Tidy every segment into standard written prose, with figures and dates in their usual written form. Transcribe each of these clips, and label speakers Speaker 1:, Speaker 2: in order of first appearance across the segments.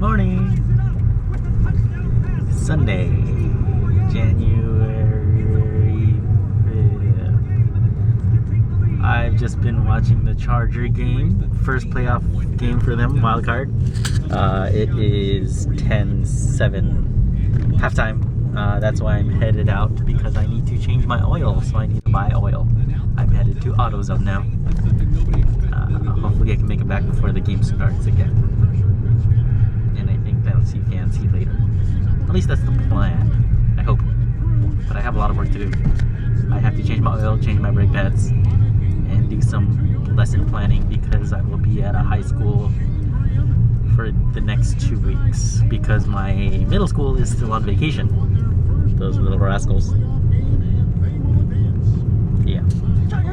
Speaker 1: morning. Sunday, January 5th. I've just been watching the Charger game, first playoff game for them, wild card. It is 10-7 halftime. That's why I'm headed out, because I need to change my oil, so I need to buy oil. I'm headed to AutoZone now. Hopefully I can make it back before the game starts again. And I think I'll see Fancy later. At least that's the plan. I hope. But I have a lot of work to do. I have to change my oil, change my brake pads, and do some lesson planning, because I will be at a high school for the next 2 weeks, because my middle school is still on vacation. Those little rascals. Yeah.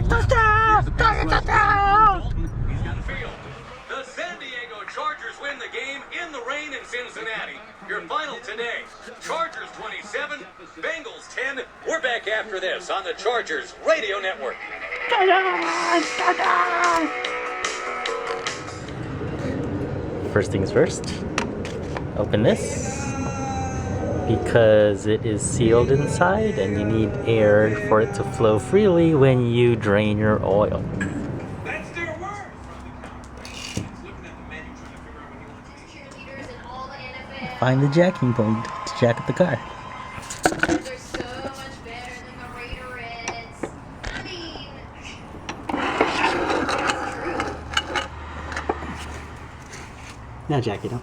Speaker 1: Touchdown! Touchdown!
Speaker 2: The San Diego Chargers win the game in the rain in Cincinnati. Your final today, Chargers 27, Bengals 10. We're back after this on the Chargers Radio Network.
Speaker 1: First things first, open this, because it is sealed inside and you need air for it to flow freely when you drain your oil.
Speaker 2: That's their word.
Speaker 1: Find the jacking point to jack up the car.
Speaker 3: They're so much better than the Raiderettes. I mean,
Speaker 1: Now jack it up.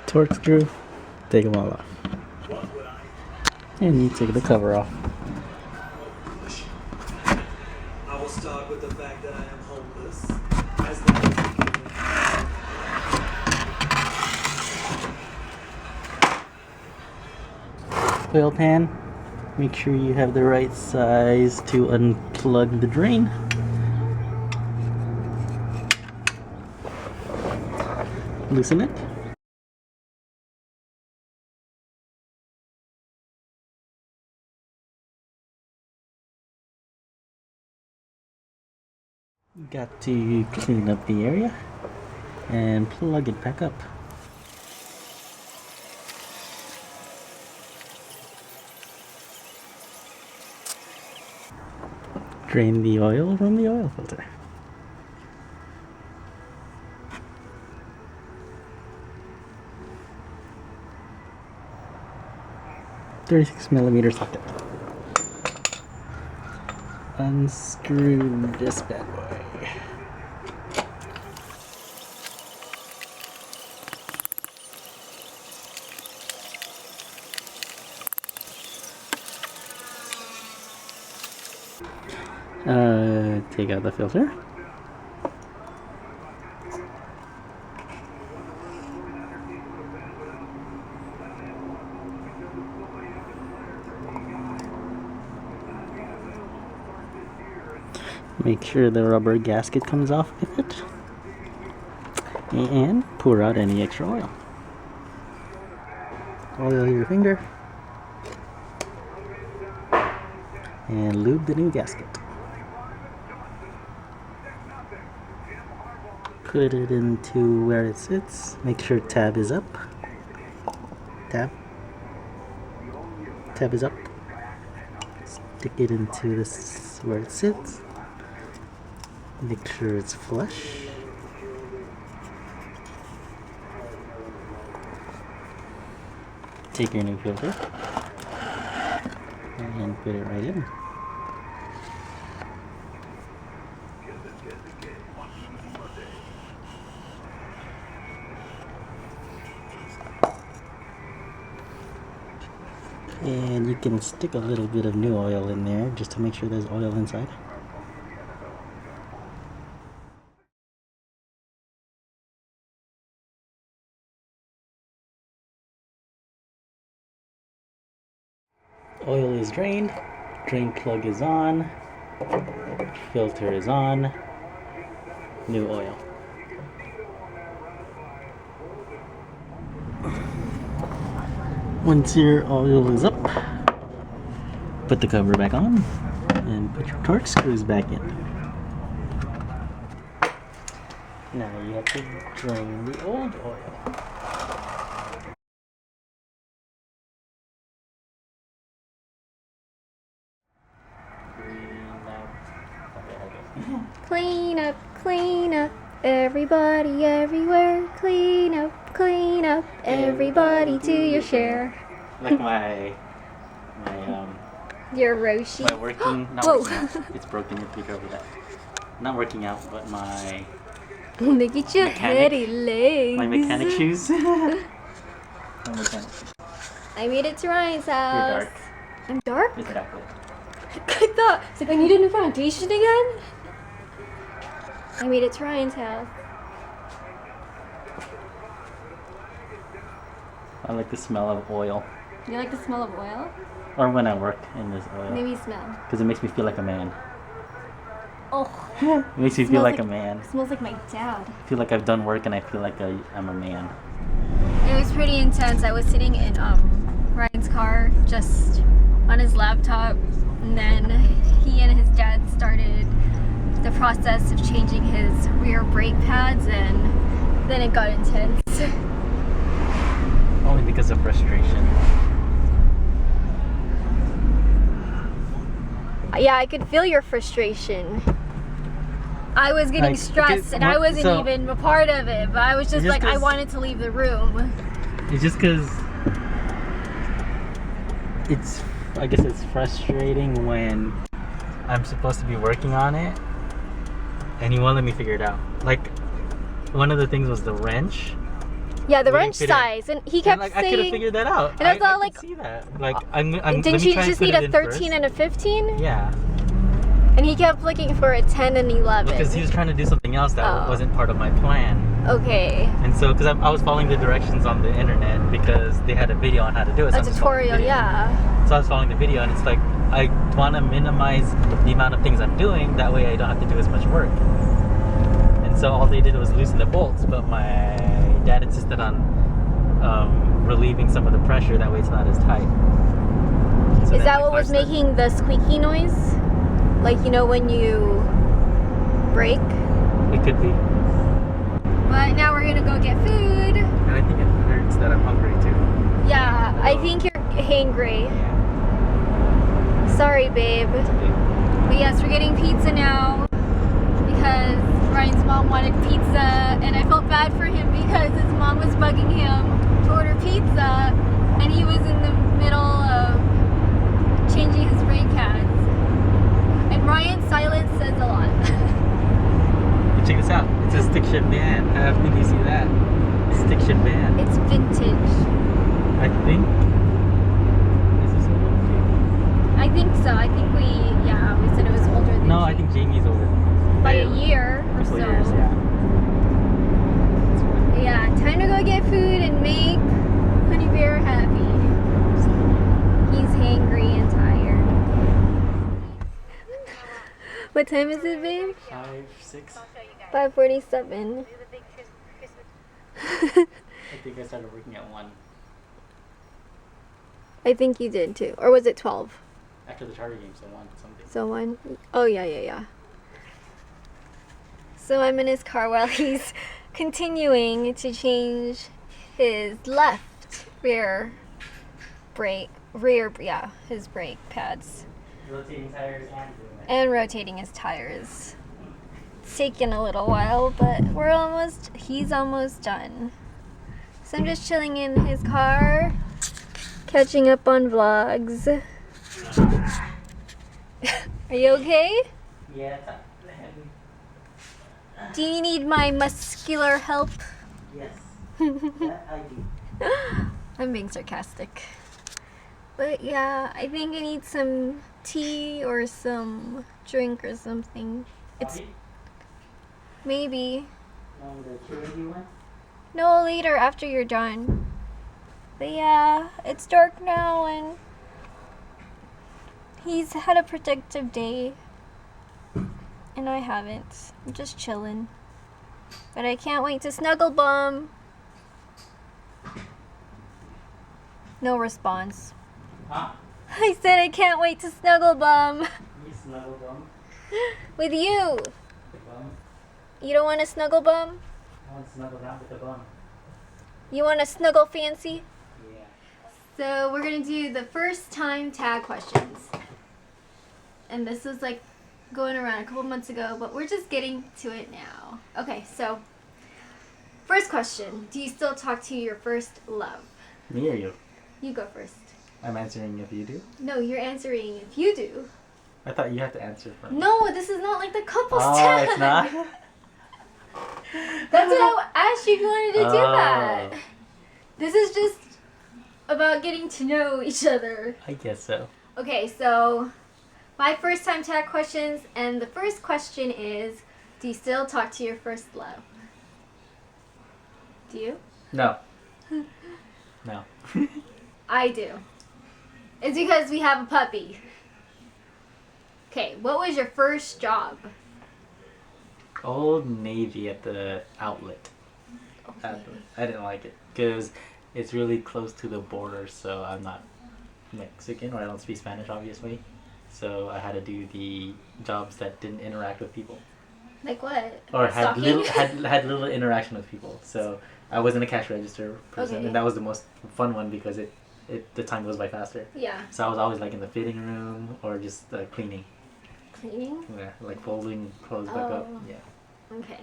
Speaker 1: Torque screw, take them all off. And you take the cover off.
Speaker 4: I will start with the fact that I am homeless. As
Speaker 1: Oil pan, make sure you have the right size to unplug the drain. Loosen it. Got to clean up the area and plug it back up. Drain the oil from the oil filter. .36mm socket. Unscrew this bad boy. Take out the filter. Make sure the rubber gasket comes off with it. And pour out any extra oil. Oil your finger. And lube the new gasket. Put it into where it sits. Make sure tab is up. Tab is up. Stick it into this where it sits. Make sure it's flush. Take your new filter and put it right in. And you can stick a little bit of new oil in there just to make sure there's oil inside. Oil is drained, drain plug is on, filter is on, new oil. Once your oil is up, put the cover back on And put your torque screws back in. Now you have to drain the old oil.
Speaker 3: Clean up, everybody everywhere. Clean up, everybody do your share.
Speaker 1: Like my
Speaker 3: Your Roshi.
Speaker 1: my working, not
Speaker 3: Whoa.
Speaker 1: working out. It's broken, you have to be careful with that. Not working out, but my
Speaker 3: Look at your
Speaker 1: Mechanic.
Speaker 3: heady legs.
Speaker 1: my mechanic shoes. My mechanic shoes.
Speaker 3: I made it to Ryan's house.
Speaker 1: You're dark.
Speaker 3: I'm dark?
Speaker 1: It's chocolate.
Speaker 3: I thought, it's like I needed a foundation again? I made it to Ryan's house.
Speaker 1: I like the smell of oil.
Speaker 3: You like the smell of oil?
Speaker 1: Or when I work in this oil.
Speaker 3: Maybe smell.
Speaker 1: Because it makes me feel like a man.
Speaker 3: Oh,
Speaker 1: It makes me feel
Speaker 3: Smells
Speaker 1: like a
Speaker 3: like-
Speaker 1: man.
Speaker 3: it smells like my dad.
Speaker 1: I feel like I've done work and I feel like I'm a man.
Speaker 3: It was pretty intense. I was sitting in Ryan's car, just on his laptop, and then he and his dad started the process of changing his rear brake pads, and then it got intense.
Speaker 1: Only because of frustration.
Speaker 3: Yeah, I could feel your frustration. I was getting
Speaker 1: Like,
Speaker 3: stressed,
Speaker 1: okay,
Speaker 3: and I
Speaker 1: what-
Speaker 3: wasn't
Speaker 1: so-
Speaker 3: even a part of it, but I was just
Speaker 1: Just
Speaker 3: like, I
Speaker 1: 'cause-
Speaker 3: wanted to leave the room.
Speaker 1: It's just because it's, I guess it's frustrating when I'm supposed to be working on it and you won't let me figure it out. Like, one of the things was the wrench.
Speaker 3: Yeah, the
Speaker 1: We didn't
Speaker 3: wrench
Speaker 1: fit it.
Speaker 3: size, and he kept
Speaker 1: And like, I could have
Speaker 3: saying,
Speaker 1: figured that out.
Speaker 3: and I was all
Speaker 1: could
Speaker 3: like-
Speaker 1: see that. Like, I'm
Speaker 3: didn't
Speaker 1: let me
Speaker 3: you
Speaker 1: try and
Speaker 3: just
Speaker 1: put
Speaker 3: need
Speaker 1: it
Speaker 3: a
Speaker 1: in
Speaker 3: 13
Speaker 1: first.
Speaker 3: and a 15?
Speaker 1: Yeah,
Speaker 3: And he kept looking for a 10 and 11.
Speaker 1: because he was trying to do something else that
Speaker 3: Oh.
Speaker 1: wasn't part of my plan.
Speaker 3: Okay.
Speaker 1: And so, because I was following the directions on the internet because they had a video on how to do it. So
Speaker 3: A
Speaker 1: I'm just following the
Speaker 3: tutorial,
Speaker 1: video.
Speaker 3: yeah.
Speaker 1: So I was following the video, and it's like I want to minimize the amount of things I'm doing. That way, I don't have to do as much work. And so all they did was loosen the bolts, but my dad insisted on relieving some of the pressure. That way, it's not as tight. So
Speaker 3: Is
Speaker 1: then
Speaker 3: that
Speaker 1: my
Speaker 3: what
Speaker 1: car
Speaker 3: was
Speaker 1: started-
Speaker 3: making the squeaky noise? Like, you know, when you brake?
Speaker 1: It could be.
Speaker 3: But now we're gonna go get food.
Speaker 1: And I think it hurts that I'm hungry too.
Speaker 3: Yeah, I think you're hangry.
Speaker 1: Yeah.
Speaker 3: Sorry, babe.
Speaker 1: It's okay.
Speaker 3: But yes, we're getting pizza now because Ryan's mom wanted pizza, and I felt bad for him because his mom was bugging him to order pizza, and he was in the middle of changing his brake pads. And Ryan's silence says a lot.
Speaker 1: But check this out. It's a stick shift van. How often do you see that? Stick shift van.
Speaker 3: It's vintage.
Speaker 1: I think. Is this older than Jamie?
Speaker 3: I think so. I think we said it was older than
Speaker 1: No, I
Speaker 3: you.
Speaker 1: think Jamie's older than
Speaker 3: By a year or so.
Speaker 1: Couple years, yeah. That's fine.
Speaker 3: Yeah, time to go get food and make Honey Bear happy. He's hangry and tired. What time is it, babe?
Speaker 1: 5, 6.
Speaker 3: 5:47.
Speaker 1: I think I started working at 1
Speaker 3: I think you did too. Or was it 12?
Speaker 1: after the charter game, so 1 something.
Speaker 3: So 1? Oh, yeah. So I'm in his car while he's continuing to change his left rear brake, his brake pads.
Speaker 1: Rotating tires and doing that.
Speaker 3: And rotating his tires. It's taken a little while, but he's almost done. So I'm just chilling in his car, catching up on vlogs. Are you okay?
Speaker 1: Yeah, it's up.
Speaker 3: Do you need my muscular help?
Speaker 1: Yes. That I do.
Speaker 3: I'm being sarcastic. But yeah, I think I need some tea or some drink or something. It's
Speaker 1: Coffee?
Speaker 3: maybe.
Speaker 1: The chili one?
Speaker 3: No, later after you're done. But yeah, it's dark now and he's had a productive day. And I haven't. I'm just chilling. But I can't wait to snuggle bum. No response.
Speaker 1: Huh?
Speaker 3: I said I can't wait to snuggle bum.
Speaker 1: You snuggle bum?
Speaker 3: With you.
Speaker 1: The bum?
Speaker 3: You don't want to snuggle bum?
Speaker 1: I want to snuggle down with the bum.
Speaker 3: You want to snuggle fancy?
Speaker 1: Yeah.
Speaker 3: So we're going to do the first time tag questions. And this was like going around a couple months ago, but we're just getting to it now. Okay, so first question. Do you still talk to your first love?
Speaker 1: Me or you?
Speaker 3: You go first.
Speaker 1: I'm answering if you do.
Speaker 3: No, you're answering if you do.
Speaker 1: I thought you had to answer for me.
Speaker 3: No, this is not like the couples
Speaker 1: Oh,
Speaker 3: tag.
Speaker 1: it's not?
Speaker 3: That's what I asked you if you wanted to do
Speaker 1: Oh.
Speaker 3: that. This is just about getting to know each other.
Speaker 1: I guess so.
Speaker 3: Okay, so my first time tag questions, and the first question is, do you still talk to your first love? Do you?
Speaker 1: No. No.
Speaker 3: I do. It's because we have a puppy. Okay, what was your first job?
Speaker 1: Old Navy at the outlet.
Speaker 3: Okay.
Speaker 1: I didn't like it because it's really close to the border, so I'm not Mexican, or I don't speak Spanish, obviously. So I had to do the jobs that didn't interact with people,
Speaker 3: Like what?
Speaker 1: or had
Speaker 3: Stalking?
Speaker 1: little had little interaction with people. So I wasn't a cash register person,
Speaker 3: Okay.
Speaker 1: and that was the most fun one because the time goes by faster.
Speaker 3: Yeah.
Speaker 1: So I was always like in the fitting room or just cleaning,
Speaker 3: Cleaning?
Speaker 1: yeah, like folding clothes back up.
Speaker 3: Oh.
Speaker 1: Yeah.
Speaker 3: Okay.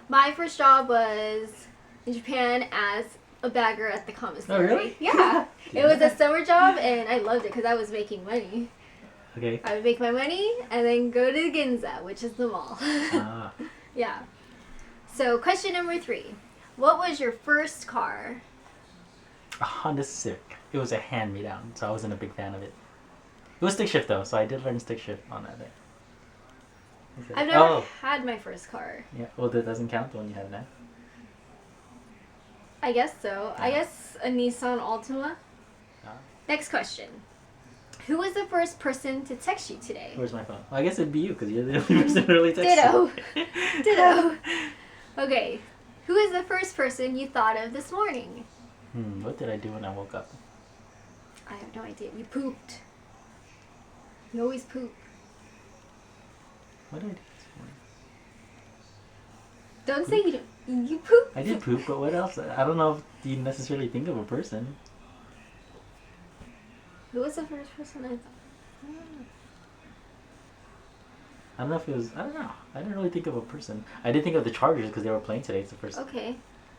Speaker 3: My first job was in Japan as a bagger at the commissary.
Speaker 1: Oh, really?
Speaker 3: Yeah. It was a summer job, and I loved it because I was making money.
Speaker 1: Okay.
Speaker 3: I would make my money and then go to Ginza, which is the mall.
Speaker 1: Ah.
Speaker 3: Yeah. So, question number 3. What was your first car?
Speaker 1: A Honda Civic. It was a hand-me-down, so I wasn't a big fan of it. It was stick shift though, so I did learn stick shift on that day.
Speaker 3: I've never
Speaker 1: Oh,
Speaker 3: had my first car.
Speaker 1: yeah. Well, that doesn't count the one you have now.
Speaker 3: I guess so. I
Speaker 1: Yeah.
Speaker 3: guess a Nissan Altima.
Speaker 1: Ah.
Speaker 3: Next question. Who was the first person to text you today?
Speaker 1: Where's my phone? Well, I guess it'd be you because you're the only person who really texted.
Speaker 3: Ditto. Ditto. Okay. Who is the first person you thought of this morning?
Speaker 1: What did I do when I woke up?
Speaker 3: I have no idea. You pooped. You always poop.
Speaker 1: What did I do this morning?
Speaker 3: Don't say you don't. You poop.
Speaker 1: I did poop, but what else? I don't know if you necessarily think of a person.
Speaker 3: Who was the first person I thought?
Speaker 1: I don't know if it was. I don't know. I didn't really think of a person. I did think of the Chargers because they were playing today. It's the first.
Speaker 3: Okay.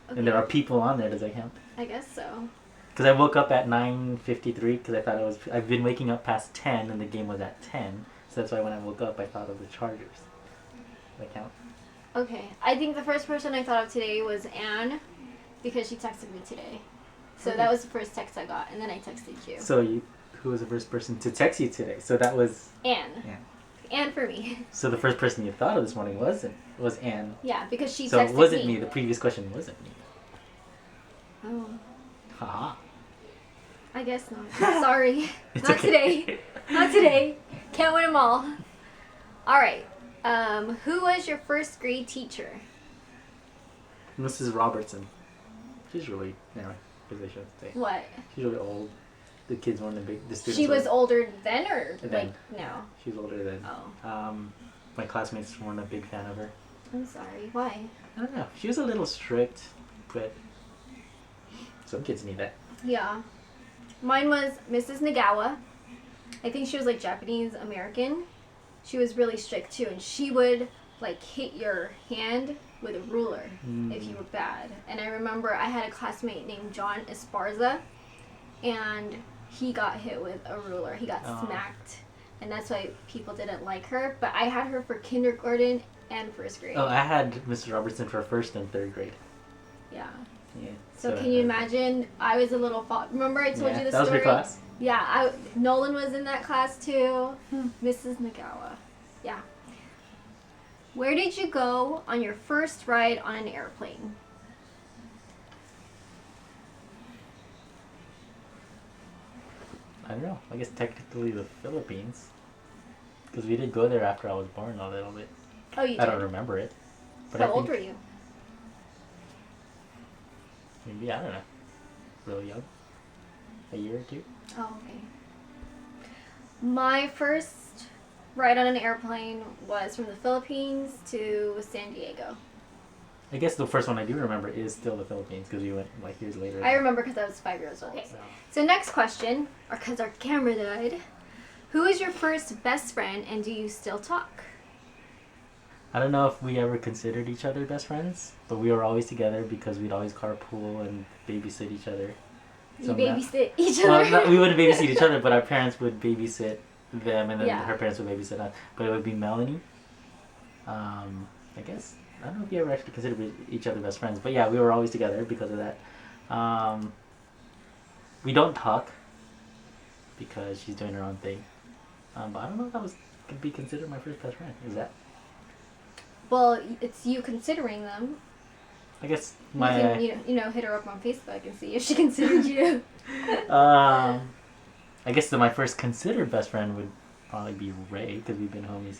Speaker 1: And there are people on there. Does that count?
Speaker 3: I guess so.
Speaker 1: Because I woke up at 9:53 because I thought I've been waking up past 10 and the game was at 10. So that's why when I woke up I thought of the Chargers. Does that count?
Speaker 3: Okay. I think the first person I thought of today was Anne because she texted me today. So that was the first text I got, and then I texted you.
Speaker 1: So who was the first person to text you today? So that was
Speaker 3: Anne.
Speaker 1: Anne.
Speaker 3: Anne for me.
Speaker 1: So the first person you thought of this morning was Anne.
Speaker 3: Yeah, because she
Speaker 1: So
Speaker 3: texted
Speaker 1: it wasn't
Speaker 3: me.
Speaker 1: me. The previous question wasn't me.
Speaker 3: Oh.
Speaker 1: Haha.
Speaker 3: I guess not. Sorry.
Speaker 1: It's
Speaker 3: Not
Speaker 1: okay.
Speaker 3: today. Not today. Can't win them all. All right. Who was your first grade teacher?
Speaker 1: Mrs. Robertson. She's really anyway. Because I shouldn't say.
Speaker 3: What?
Speaker 1: She's really old. The kids weren't the students.
Speaker 3: She was
Speaker 1: were-
Speaker 3: older then or
Speaker 1: Then.
Speaker 3: like now?
Speaker 1: She's older than.
Speaker 3: Oh.
Speaker 1: My classmates weren't a big fan of her.
Speaker 3: I'm sorry. Why?
Speaker 1: I don't know. She was a little strict, but some kids need that.
Speaker 3: Yeah. Mine was Mrs. Nagawa. I think she was like Japanese American. She was really strict too, and she would like hit your hand with a ruler if you were bad. And I remember I had a classmate named John Esparza, and he got hit with a ruler. He got smacked, and that's why people didn't like her. But I had her for kindergarten and first grade.
Speaker 1: Oh, I had Mrs. Robertson for first and third grade.
Speaker 3: Yeah.
Speaker 1: Yeah.
Speaker 3: So can you imagine? I was a little remember I told you the
Speaker 1: that was
Speaker 3: story?
Speaker 1: your class?
Speaker 3: Yeah, Nolan was in that class too. Mrs. Nagawa. Yeah. Where did you go on your first ride on an airplane?
Speaker 1: I don't know. I guess technically the Philippines. Because we did go there after I was born a little bit.
Speaker 3: Oh, you did?
Speaker 1: I don't remember it. But
Speaker 3: How
Speaker 1: I
Speaker 3: old
Speaker 1: think
Speaker 3: were you?
Speaker 1: Maybe, I don't know. Really young. A year or two.
Speaker 3: Oh, okay. My first ride on an airplane was from the Philippines to San Diego.
Speaker 1: I guess the first one I do remember is still the Philippines because we went like years later.
Speaker 3: I remember because I was 5 years old. So next question, or because our camera died. Who is your first best friend and do you still talk?
Speaker 1: I don't know if we ever considered each other best friends, but we were always together because we'd always carpool and babysit each other.
Speaker 3: You babysit each other?
Speaker 1: Well, we wouldn't babysit each other, but our parents would babysit them, and then
Speaker 3: Yeah.
Speaker 1: her parents would babysit us. But it would be Melanie. I guess I don't know if you ever actually considered each other best friends, but yeah, we were always together because of that. We don't talk because she's doing her own thing. But I don't know if that could be considered my first best friend. Is that?
Speaker 3: Well, it's you considering them.
Speaker 1: I guess
Speaker 3: You
Speaker 1: my.
Speaker 3: can, you know, hit her up on Facebook and see if she considered you.
Speaker 1: I guess my first considered best friend would probably be Ray because we've been homies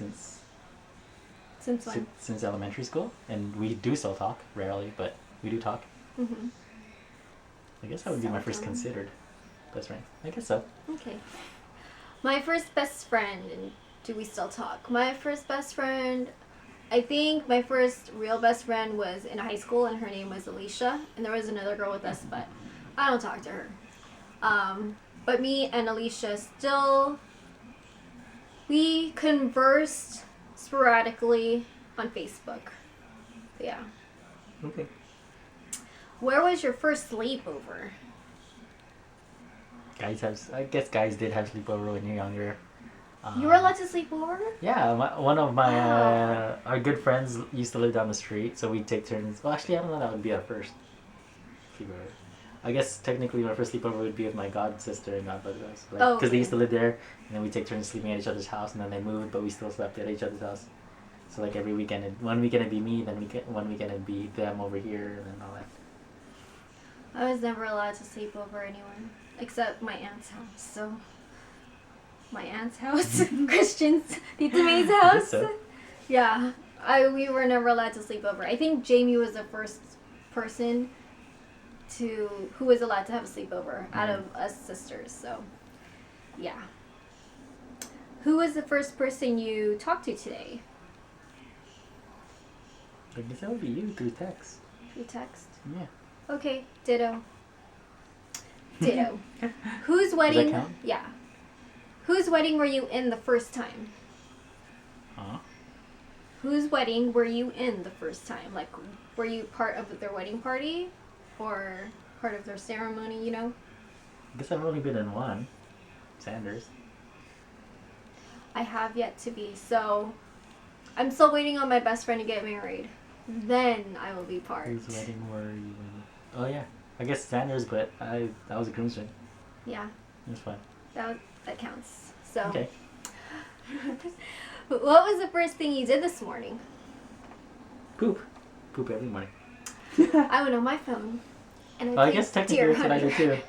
Speaker 3: Since when?
Speaker 1: since elementary school, and we do still talk rarely, but we do talk.
Speaker 3: Mm-hmm.
Speaker 1: I guess that would be my first considered best friend. I guess so.
Speaker 3: Okay. My first best friend, and do we still talk? My first best friend, I think my first real best friend was in high school, and her name was Alicia, and there was another girl with us, but I don't talk to her. But me and Alicia still, we conversed sporadically on Facebook. Yeah.
Speaker 1: Okay.
Speaker 3: Where was your first sleepover?
Speaker 1: I guess guys did have sleepover when you're younger.
Speaker 3: You were allowed to sleep over?
Speaker 1: Yeah, one of my our good friends used to live down the street, so we'd take turns. Well, actually, I don't know. That would be our first sleepover. I guess technically my first sleepover would be with my god sister and god brother, because they used to live there, and then we take turns sleeping at each other's house, and then they moved, but we still slept at each other's house. So like every weekend, one weekend it'd be me, then one weekend it'd be them over here, and then all that.
Speaker 3: I was never allowed to sleep over anywhere except my aunt's house. So my aunt's house, Christian's, Tita May's
Speaker 1: I
Speaker 3: house.
Speaker 1: guess so.
Speaker 3: Yeah, we were never allowed to sleep over. I think Jamie was the first person who was allowed to have a sleepover out of us sisters. So yeah. Who was the first person you talked to today?
Speaker 1: I guess that would be you through text.
Speaker 3: Through text?
Speaker 1: Yeah.
Speaker 3: Okay, ditto. Ditto. Whose wedding?
Speaker 1: count?
Speaker 3: Yeah. Whose wedding were you in the first time?
Speaker 1: Huh?
Speaker 3: Whose wedding were you in the first time? Like, were you part of their wedding party? Or part of their ceremony, you know?
Speaker 1: I guess I've only been in one. Sanders.
Speaker 3: I have yet to be, so I'm still waiting on my best friend to get married. Then I will be part.
Speaker 1: Whose wedding were you in? Oh yeah. I guess Sanders, but that was a groomsman.
Speaker 3: Yeah,
Speaker 1: It was fun.
Speaker 3: that counts. So,
Speaker 1: Okay.
Speaker 3: what was the first thing you did this morning?
Speaker 1: Poop. Poop every morning.
Speaker 3: I went on my phone. And
Speaker 1: Well, I guess technically
Speaker 3: Deer
Speaker 1: that's what I did
Speaker 3: Hunter.
Speaker 1: too.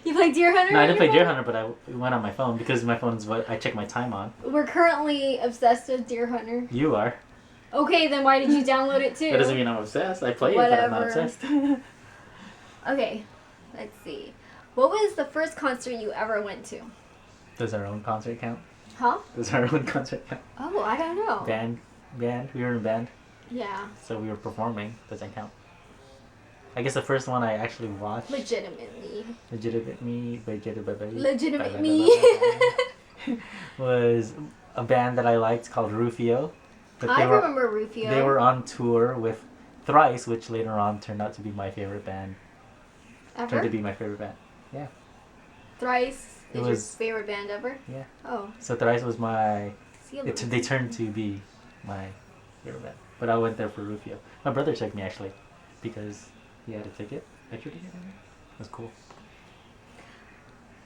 Speaker 3: You play Deer Hunter?
Speaker 1: No, I
Speaker 3: on
Speaker 1: didn't
Speaker 3: your
Speaker 1: play Deer
Speaker 3: phone?
Speaker 1: Hunter, but I went on my phone because my phone's what I check my time on.
Speaker 3: We're currently obsessed with Deer Hunter.
Speaker 1: You are.
Speaker 3: Okay, then why did you download it too?
Speaker 1: That doesn't mean I'm obsessed. I play it, but I'm not
Speaker 3: Whatever.
Speaker 1: obsessed.
Speaker 3: Okay, let's see. What was the first concert you ever went to?
Speaker 1: Does our own concert count?
Speaker 3: Huh?
Speaker 1: Does our own concert count?
Speaker 3: Oh, I don't know.
Speaker 1: Band. We were in a band,
Speaker 3: Yeah,
Speaker 1: so we were performing. Doesn't count. I guess the first one I actually watched.
Speaker 3: legitimately.
Speaker 1: Legitimate
Speaker 3: Me.
Speaker 1: was a band that I liked called Rufio. But
Speaker 3: I remember Rufio.
Speaker 1: They were on tour with Thrice, which later on turned out to be my favorite band. Turned to
Speaker 3: Ever?
Speaker 1: be my favorite band. Yeah.
Speaker 3: Thrice
Speaker 1: It
Speaker 3: is your
Speaker 1: was-
Speaker 3: favorite band ever?
Speaker 1: Yeah.
Speaker 3: Oh,
Speaker 1: So Thrice was my.
Speaker 3: see a
Speaker 1: They turned to be my favorite band. But I went there for Rufio. My brother took me actually, because he had a ticket. Extra ticket. It was cool.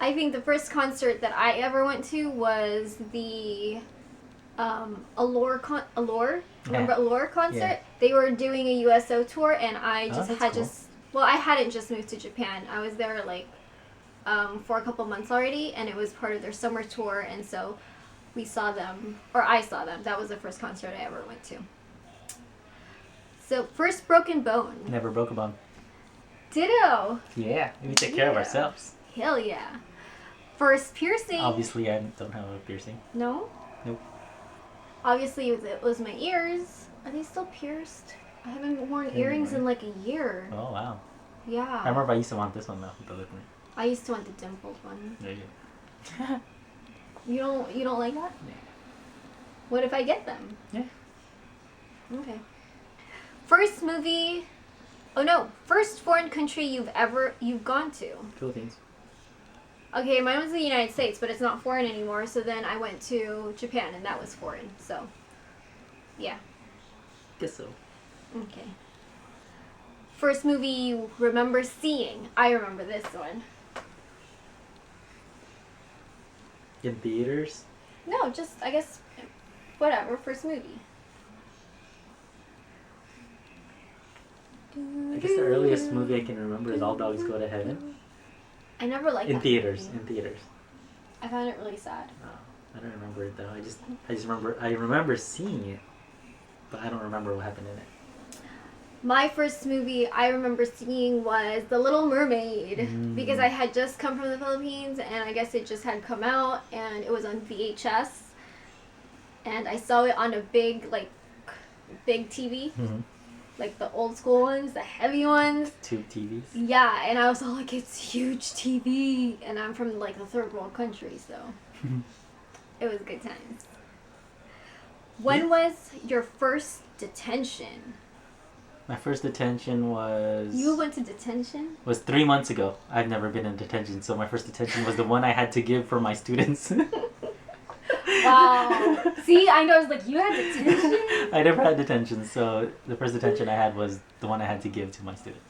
Speaker 3: I think the first concert that I ever went to was the Allure. Remember
Speaker 1: Yeah.
Speaker 3: Allure concert?
Speaker 1: Yeah.
Speaker 3: They were doing a USO tour, and I
Speaker 1: Oh,
Speaker 3: just
Speaker 1: that's
Speaker 3: had
Speaker 1: cool.
Speaker 3: well, I hadn't just moved to Japan. I was there like for a couple months already, and it was part of their summer tour, and so we saw them, or I saw them. That was the first concert I ever went to. So first broken bone.
Speaker 1: Never broke a bone.
Speaker 3: Ditto.
Speaker 1: Yeah, we take care of
Speaker 3: Yeah.
Speaker 1: ourselves.
Speaker 3: Hell yeah. First piercing.
Speaker 1: Obviously, I don't have a piercing.
Speaker 3: No?
Speaker 1: Nope.
Speaker 3: obviously it was my ears. Are they still pierced? I haven't worn earrings in like a year.
Speaker 1: Oh wow.
Speaker 3: Yeah.
Speaker 1: I remember I used to want this one though, the lip ring.
Speaker 3: I used to want the dimpled one.
Speaker 1: There you
Speaker 3: You don't like that?
Speaker 1: Yeah.
Speaker 3: What if I get them?
Speaker 1: Yeah.
Speaker 3: Okay. First movie. Oh no! First foreign country you've gone to.
Speaker 1: Philippines.
Speaker 3: Okay, mine was the United States, but it's not foreign anymore. So then I went to Japan, and that was foreign. So, yeah.
Speaker 1: Guess so.
Speaker 3: Okay. First movie you remember seeing. I remember this one.
Speaker 1: In theaters?
Speaker 3: No, just I guess whatever. First movie.
Speaker 1: I guess the earliest movie I can remember is All Dogs Go to Heaven.
Speaker 3: I never liked
Speaker 1: In
Speaker 3: that
Speaker 1: theaters.
Speaker 3: movie.
Speaker 1: In theaters.
Speaker 3: I found it really sad.
Speaker 1: Oh, I don't remember it though. I remember seeing it, but I don't remember what happened in it.
Speaker 3: My first movie I remember seeing was The Little Mermaid because I had just come from the Philippines and I guess it just had come out and it was on VHS and I saw it on a big TV, like the old school ones, the heavy ones.
Speaker 1: Tube TVs.
Speaker 3: Yeah, and I was all like, it's huge TV, and I'm from like the third world country, so it was good times. When was your first detention?
Speaker 1: My first detention was...
Speaker 3: You went to detention?
Speaker 1: Was 3 months ago. I've never been in detention, so my first detention was the one I had to give for my students.
Speaker 3: Wow. See, I know, I was like, you had detention?
Speaker 1: I never had detention, so the first detention I had was the one I had to give to my students.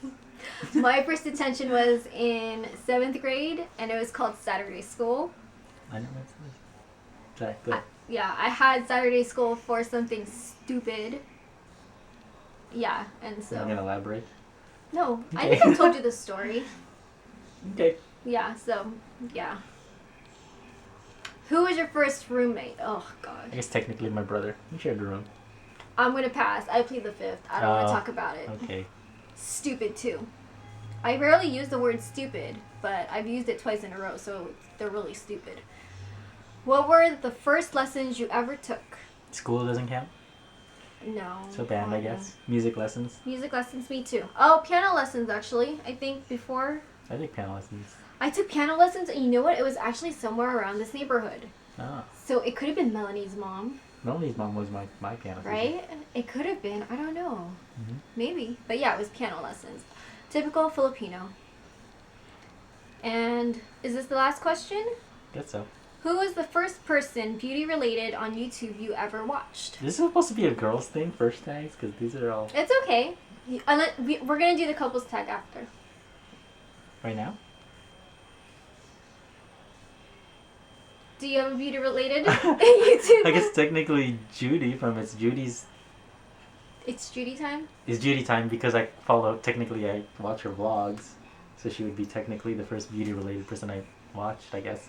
Speaker 3: My first detention was in 7th grade, and it was called Saturday School.
Speaker 1: I know what's this. Sorry, go ahead.
Speaker 3: Yeah, I had Saturday School for something stupid. Yeah, and so...
Speaker 1: I'm going to elaborate.
Speaker 3: No, I
Speaker 1: Okay.
Speaker 3: think I told you the story.
Speaker 1: Okay.
Speaker 3: Yeah, so, yeah. Who was your first roommate? Oh, God.
Speaker 1: I guess technically my brother. We shared a room.
Speaker 3: I'm going to pass. I plead the fifth. I don't want to
Speaker 1: Oh,
Speaker 3: talk about it.
Speaker 1: Okay.
Speaker 3: Stupid, too. I rarely use the word stupid, but I've used it twice in a row, so they're really stupid. What were the first lessons you ever took?
Speaker 1: School doesn't count?
Speaker 3: No.
Speaker 1: So band, I guess. Music lessons.
Speaker 3: Music lessons, me too. Oh, piano lessons, actually. I think before.
Speaker 1: I think piano lessons.
Speaker 3: I took piano lessons, and you know what? It was actually somewhere around this neighborhood.
Speaker 1: Oh.
Speaker 3: So it could have been Melanie's mom.
Speaker 1: Melanie's mom was my piano teacher.
Speaker 3: Right? It could have been. I don't know.
Speaker 1: Mhm.
Speaker 3: Maybe. But yeah, it was piano lessons. Typical Filipino. And is this the last question?
Speaker 1: Guess so.
Speaker 3: Who was the first person beauty related on YouTube you ever watched?
Speaker 1: This is supposed to be a girls thing, first tags, because these are all...
Speaker 3: It's okay. We're going to do the couples tag after.
Speaker 1: Right now?
Speaker 3: Do you have a beauty related YouTube?
Speaker 1: I guess technically Judy from It's Judy's...
Speaker 3: It's Judy time?
Speaker 1: It's Judy time because I watch her vlogs. So she would be technically the first beauty related person I watched, I guess.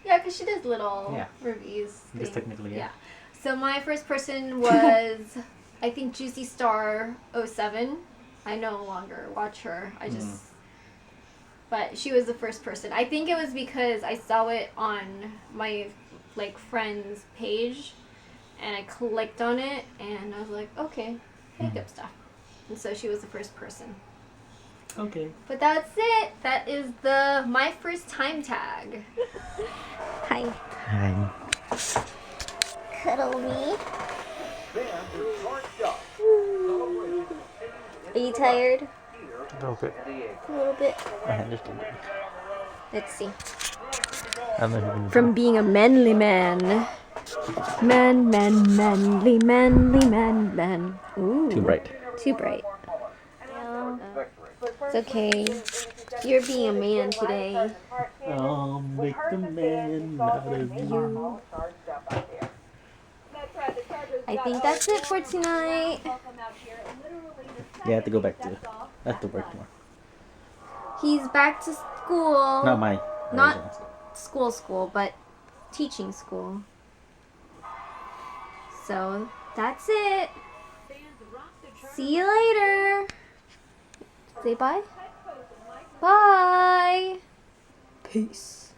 Speaker 3: Yeah, because she does little
Speaker 1: Yeah.
Speaker 3: reviews.
Speaker 1: I guess
Speaker 3: thing.
Speaker 1: technically, yeah.
Speaker 3: So my first person was, I think, Juicy Star 07. I no longer watch her. I just... But she was the first person. I think it was because I saw it on my, friend's page. And I clicked on it. And I was like, okay, makeup stuff. And so she was the first person.
Speaker 1: Okay.
Speaker 3: But that's it. That is my first time tag. Hi.
Speaker 1: Hi.
Speaker 3: Cuddle me. Are you tired?
Speaker 1: A little bit.
Speaker 3: A little bit.
Speaker 1: I understand.
Speaker 3: Let's see.
Speaker 1: I'm not even...
Speaker 3: From being a manly man. Manly man. Ooh.
Speaker 1: Too bright.
Speaker 3: Too bright. It's okay. You're being a man today.
Speaker 1: I'll make the man out of you.
Speaker 3: I think that's it for tonight.
Speaker 1: Yeah, I have to go back to... I have to work more.
Speaker 3: He's back to school.
Speaker 1: Not my...
Speaker 3: Not school, but teaching school. So, that's it. See you later. Say bye. Bye.
Speaker 1: Peace.